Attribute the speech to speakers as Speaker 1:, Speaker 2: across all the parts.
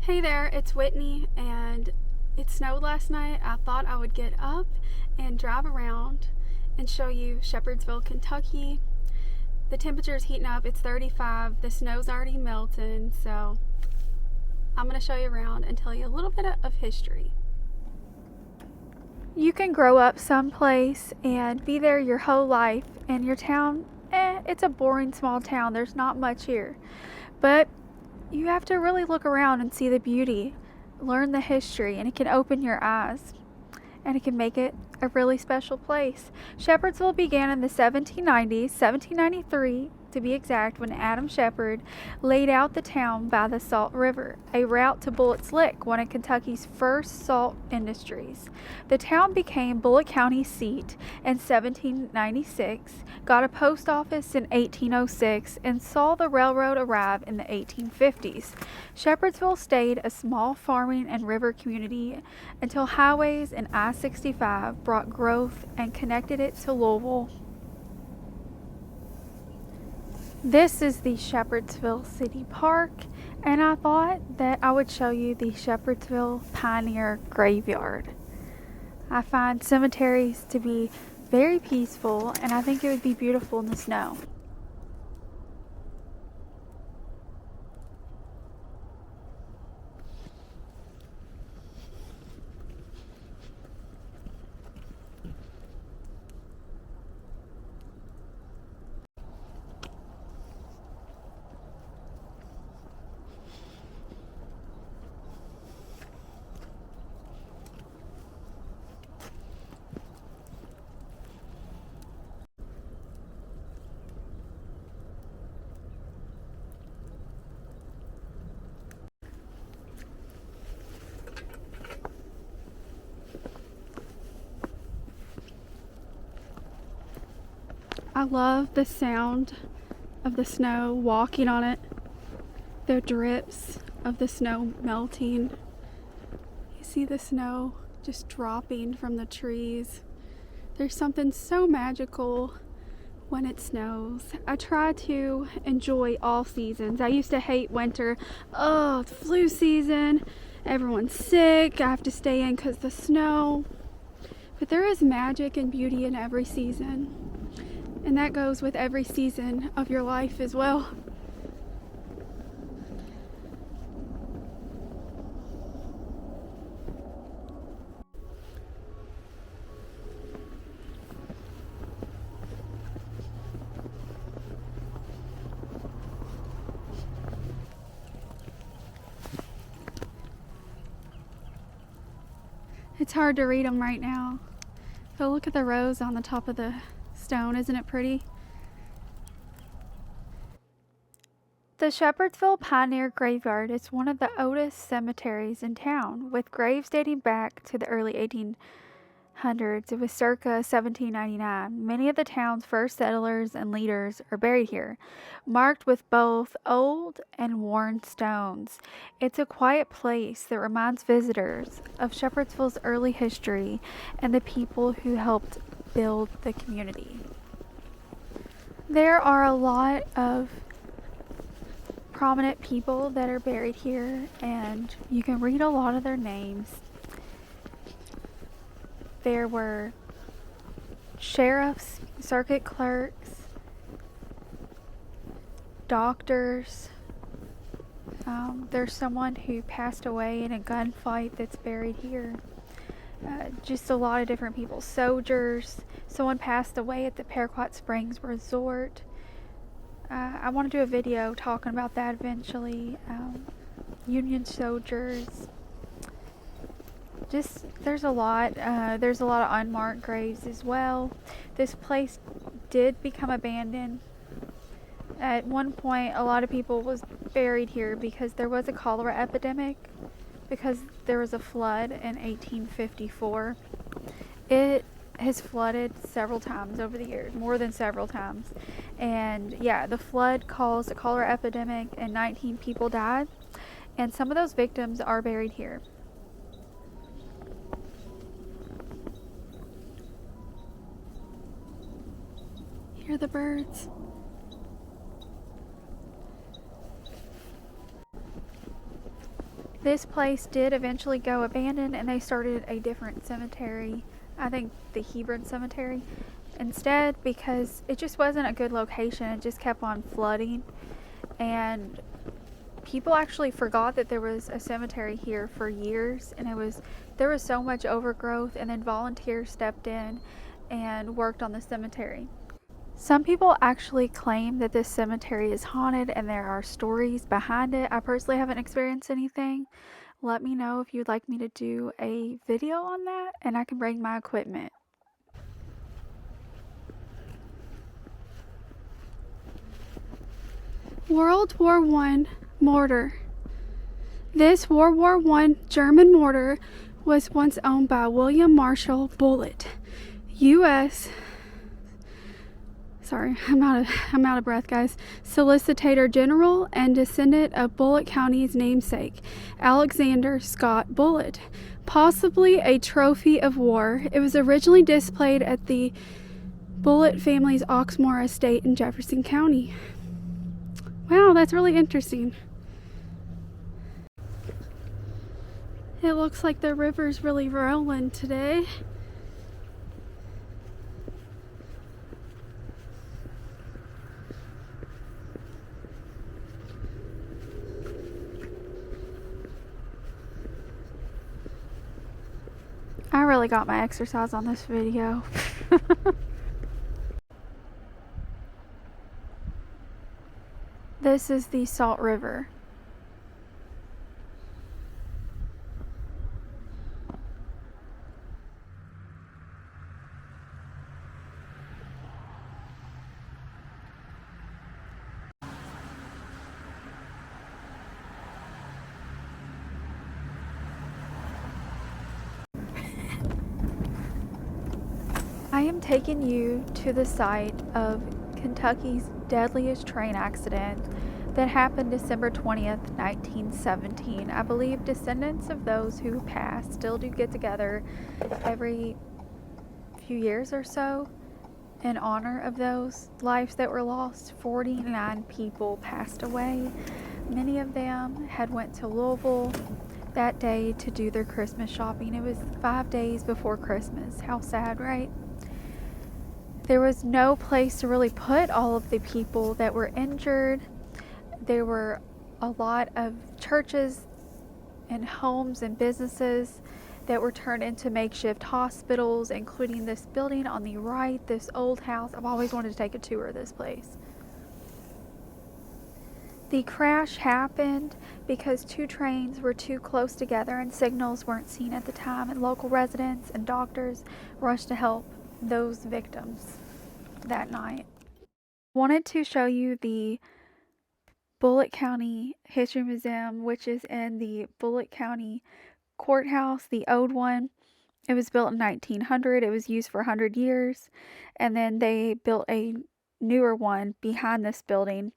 Speaker 1: Hey there, it's Whitney, and it snowed last night. I thought I would get up and drive around and show you Shepherdsville, Kentucky. The temperature's heating up, it's 35, the snow's already melting, so I'm going to show you around and tell you a little bit of history. You can grow up someplace and be there your whole life, and your town, it's a boring small town. There's not much here. But you have to really look around and see the beauty, learn the history, and it can open your eyes, and it can make it a really special place. Shepherdsville began in the 1790s, 1793 to be exact, when Adam Shepherd laid out the town by the Salt River, a route to Bullitt's Lick, one of Kentucky's first salt industries. The town became Bullitt County seat in 1796, got a post office in 1806, and saw the railroad arrive in the 1850s. Shepherdsville stayed a small farming and river community until highways and I-65 brought growth and connected it to Louisville. This is the Shepherdsville City Park, and I thought that I would show you the Shepherdsville Pioneer Graveyard. I find cemeteries to be very peaceful, and I think it would be beautiful in the snow. I love the sound of the snow, walking on it, the drips of the snow melting. You see the snow just dropping from the trees. There's something so magical when it snows. I try to enjoy all seasons. I used to hate winter. Oh, it's flu season. Everyone's sick. I have to stay in because the snow. But there is magic and beauty in every season. And that goes with every season of your life as well. It's hard to read them right now. But look at the rose on the top of the stone. Isn't it pretty? The Shepherdsville Pioneer Graveyard is one of the oldest cemeteries in town, with graves dating back to the early 1800s. It was circa 1799. Many of the town's first settlers and leaders are buried here, marked with both old and worn stones. It's a quiet place that reminds visitors of Shepherdsville's early history and the people who helped build the community. There are a lot of prominent people that are buried here, and you can read a lot of their names. There were sheriffs, circuit clerks, doctors. There's someone who passed away in a gunfight that's buried here. Just a lot of different people. Soldiers. Someone passed away at the Pequot Springs Resort. I want to do a video talking about that eventually. Union soldiers. There's a lot. There's a lot of unmarked graves as well. This place did become abandoned. At one point, a lot of people was buried here because there was a cholera epidemic, because there was a flood in 1854. It has flooded several times over the years, more than several times. And yeah, the flood caused a cholera epidemic and 19 people died. And some of those victims are buried here. Hear the birds. This place did eventually go abandoned and they started a different cemetery, I think the Hebron Cemetery, instead, because it just wasn't a good location. It just kept on flooding, and people actually forgot that there was a cemetery here for years, and there was so much overgrowth, and then volunteers stepped in and worked on the cemetery. Some people actually claim that this cemetery is haunted and there are stories behind it. I personally haven't experienced anything. Let me know if you'd like me to do a video on that, and I can bring my equipment. World War I mortar. This World War I German mortar was once owned by William Marshall Bullitt, U.S. Sorry, I'm out of breath, guys. Solicitor General and descendant of Bullitt County's namesake, Alexander Scott Bullitt. Possibly a trophy of war. It was originally displayed at the Bullitt family's Oxmoor estate in Jefferson County. Wow, that's really interesting. It looks like the river's really rolling today. I really got my exercise on this video. This is the Salt River. I am taking you to the site of Kentucky's deadliest train accident that happened December 20th, 1917. I believe descendants of those who passed still do get together every few years or so in honor of those lives that were lost. 49 people passed away. Many of them had went to Louisville that day to do their Christmas shopping. It was 5 days before Christmas. How sad, right? There was no place to really put all of the people that were injured. There were a lot of churches and homes and businesses that were turned into makeshift hospitals, including this building on the right, this old house. I've always wanted to take a tour of this place. The crash happened because two trains were too close together and signals weren't seen at the time, and local residents and doctors rushed to help those victims that night. Wanted to show you the Bullitt County History Museum, which is in the Bullitt County Courthouse, the old one. It was built in 1900. It was used for 100 years, and then they built a newer one behind this building.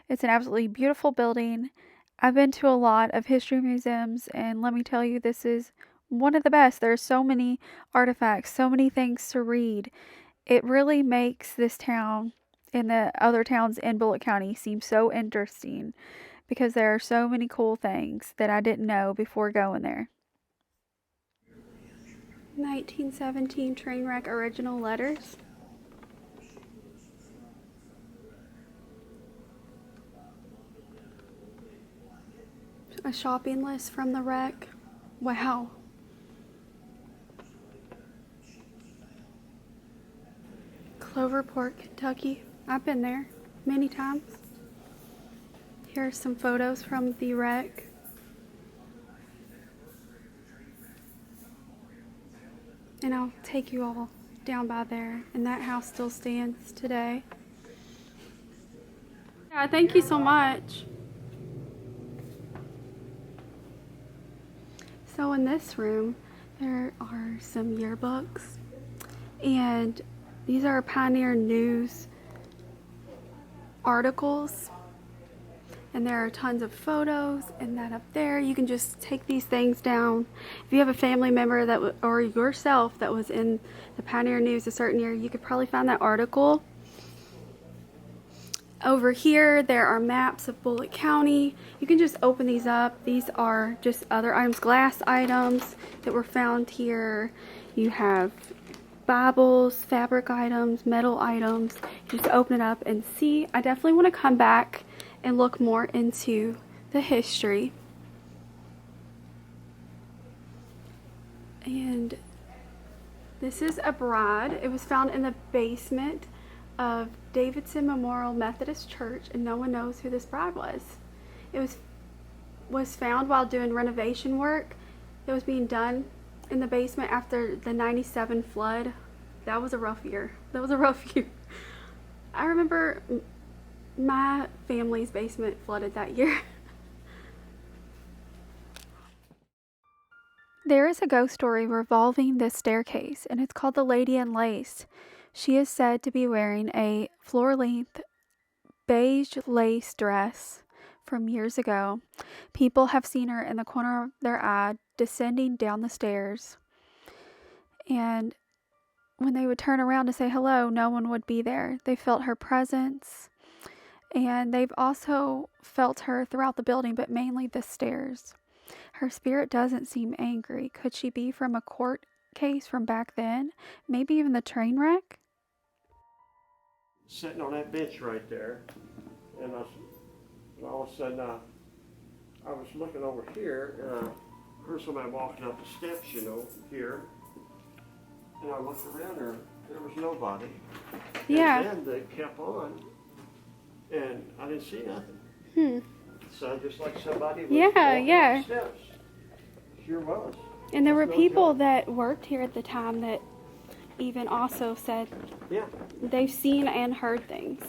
Speaker 1: It's an absolutely beautiful building. I've been to a lot of history museums, and let me tell you, this is one of the best. There's so many artifacts, so many things to read. It really makes this town and the other towns in Bullitt County seem so interesting because there are so many cool things that I didn't know before going there. 1917 train wreck original letters. A shopping list from the wreck. Wow. Cloverport, Kentucky. I've been there many times. Here are some photos from the wreck. And I'll take you all down by there. And that house still stands today. Yeah, thank you so much. So in this room, there are some yearbooks, and these are Pioneer News articles, and there are tons of photos. And that up there, you can just take these things down. If you have a family member that or yourself that was in the Pioneer News a certain year, you could probably find that article. Over here, there are maps of Bullitt County. You can just open these up. These are just other items, glass items that were found here. You have Bibles, fabric items, metal items. You just open it up and see. I definitely want to come back and look more into the history. And this is a bride. It was found in the basement of Davidson Memorial Methodist Church, and no one knows who this bride was. It was found while doing renovation work that was being done in the basement after the 97 flood. That was a rough year. I remember my family's basement flooded that year. There is a ghost story revolving this staircase, and it's called The Lady in Lace. She is said to be wearing a floor-length beige lace dress from years ago. People have seen her in the corner of their eye descending down the stairs. And when they would turn around to say hello, no one would be there. They felt her presence. And they've also felt her throughout the building, but mainly the stairs. Her spirit doesn't seem angry. Could she be from a court case from back then? Maybe even the train wreck?
Speaker 2: Sitting on that bench right there, and all of a sudden I was looking over here, and I heard somebody walking up the steps, here, and I looked around there was nobody.
Speaker 1: Yeah.
Speaker 2: And then they kept on, and I didn't see nothing. So just like somebody was walking up the steps. Sure was.
Speaker 1: And there were people that worked here at the time that even also said they've seen and heard things.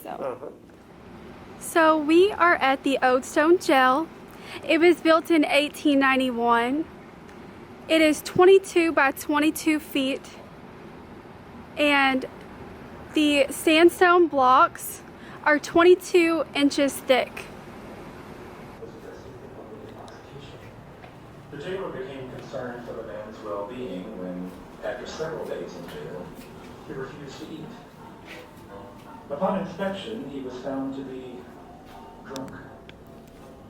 Speaker 1: So we are at the Old Stone Jail. It was built in 1891. It is 22 by 22 feet, and the sandstone blocks are 22 inches thick.
Speaker 3: The jailer became concerned for the man's well-being when, after several days in jail, he refused to eat. Upon inspection, he was found to be drunk.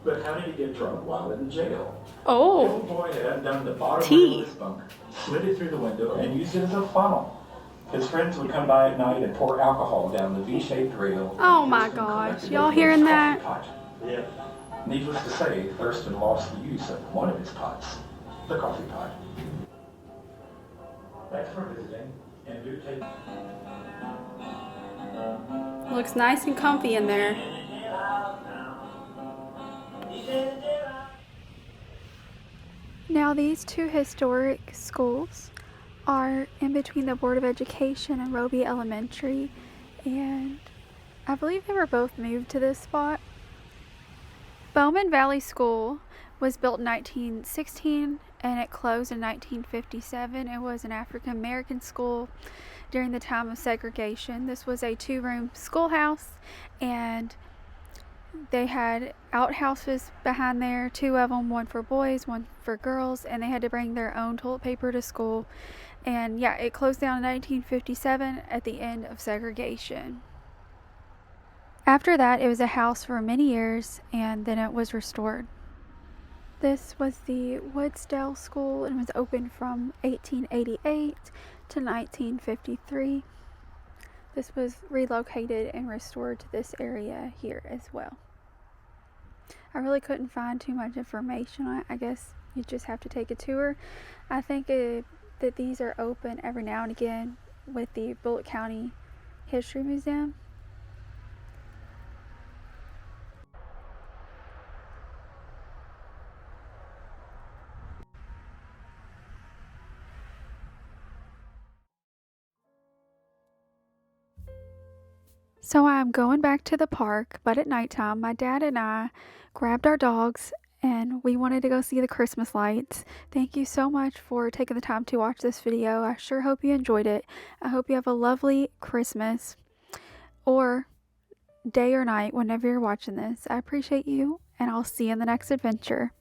Speaker 3: But how did he get drunk while in jail?
Speaker 1: Oh.
Speaker 3: The old boy had undone the bottom rail of his bunk, slid it through the window, and used it as a funnel. His friends would come by at night and pour alcohol down the V-shaped rail.
Speaker 1: Oh my gosh, y'all hearing that?
Speaker 2: Yeah.
Speaker 3: Needless to say, Thurston lost the use of one of his pots, the coffee pot. Thanks for visiting, and do take...
Speaker 1: Looks nice and comfy in there. Now these two historic schools are in between the Board of Education and Roby Elementary, and I believe they were both moved to this spot. Bowman Valley School was built in 1916 and it closed in 1957. It was an African American school during the time of segregation. This was a 2-room schoolhouse, and they had outhouses behind there, 2 of them, one for boys, one for girls, and they had to bring their own toilet paper to school. And yeah, it closed down in 1957 at the end of segregation. After that, it was a house for many years, and then it was restored. This was the Woodsdale School, and it was open from 1888 to 1953. This was relocated and restored to this area here as well. I really couldn't find too much information on it. I guess you just have to take a tour. I think that these are open every now and again with the Bullitt County History Museum. So I'm going back to the park, but at nighttime, my dad and I grabbed our dogs and we wanted to go see the Christmas lights. Thank you so much for taking the time to watch this video. I sure hope you enjoyed it. I hope you have a lovely Christmas or day or night whenever you're watching this. I appreciate you, and I'll see you in the next adventure.